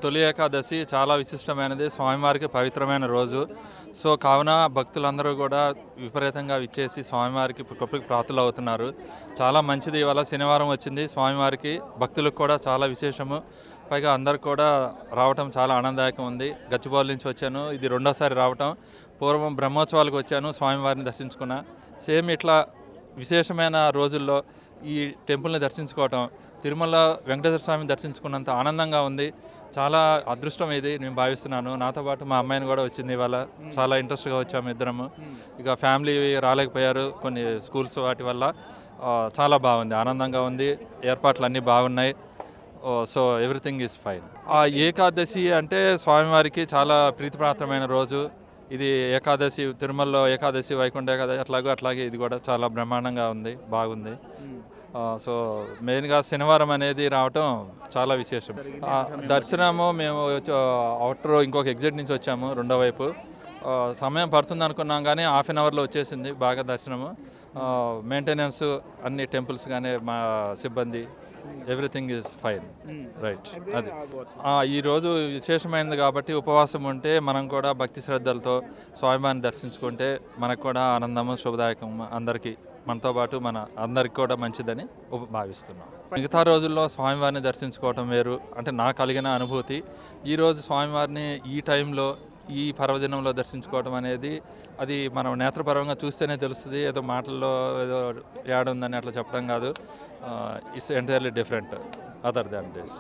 తొలి ఏకాదశి చాలా విశిష్టమైనది, స్వామివారికి పవిత్రమైన రోజు. సో కావున భక్తులందరూ కూడా విపరీతంగా విచ్చేసి స్వామివారికి గొప్పకి ప్రార్థనలు అవుతున్నారు. చాలా మంచిది. ఇవాళ శనివారం వచ్చింది, స్వామివారికి భక్తులకు కూడా చాలా విశేషము. పైగా అందరు కూడా రావటం చాలా ఆనందదాయకం ఉంది. గచ్చిబౌలి నుంచి వచ్చాను, ఇది రెండోసారి రావటం. పూర్వం బ్రహ్మోత్సవాలకు వచ్చాను, స్వామివారిని దర్శించుకున్నా. సేమ్ ఇట్లా విశేషమైన రోజుల్లో ఈ టెంపుల్ని దర్శించుకోవటం, తిరుమల వెంకటేశ్వర స్వామిని దర్శించుకున్నంత ఆనందంగా ఉంది. చాలా అదృష్టం ఇది నేను భావిస్తున్నాను. నాతో పాటు మా అమ్మాయిని కూడా వచ్చింది ఇవాళ. చాలా ఇంట్రెస్ట్గా వచ్చాము ఇద్దరము. ఇక ఫ్యామిలీ రాలేకపోయారు కొన్ని స్కూల్స్ వాటి వల్ల. చాలా బాగుంది, ఆనందంగా ఉంది. ఏర్పాట్లు అన్నీ బాగున్నాయి. So everything is fine. ఆ ఏకాదశి అంటే స్వామివారికి చాలా ప్రీతిపాత్రమైన రోజు. ఇది ఏకాదశి, తిరుమలలో ఏకాదశి, వైకుంఠ ఏకాదశి అట్లాగే ఇది కూడా చాలా బ్రహ్మాండంగా ఉంది, బాగుంది. సో మెయిన్గా శనివారం అనేది రావటం చాలా విశేషం. దర్శనము మేము అవుటర్ ఇంకొక ఎగ్జిట్ నుంచి వచ్చాము, రెండో వైపు. సమయం పడుతుంది అనుకున్నాం కానీ హాఫ్ అన్ అవర్లో వచ్చేసింది బాగా దర్శనము. మెయింటెనెన్స్ అన్ని టెంపుల్స్ కానీ మా సిబ్బంది ఎవ్రీథింగ్ ఈజ్ ఫైన్. రైట్. అది ఈరోజు విశేషమైనది కాబట్టి ఉపవాసం ఉంటే మనం కూడా భక్తి శ్రద్ధలతో స్వామివారిని దర్శించుకుంటే మనకు కూడా ఆనందము, శుభదాయకం, అందరికీ మనతో పాటు మన అందరికి కూడా మంచిదని భావిస్తున్నాం. మిగతా రోజుల్లో స్వామివారిని దర్శించుకోవటం వేరు, అంటే నాకు కలిగిన అనుభూతి. ఈరోజు స్వామివారిని ఈ టైంలో ఈ పర్వదినంలో దర్శించుకోవడం అనేది అది మనం నేత్రపరంగా చూస్తేనే తెలుస్తుంది. ఏదో మాటల్లో ఏదో యాడ్ ఉందని అట్లా చెప్పడం కాదు. It's entirely different other than this.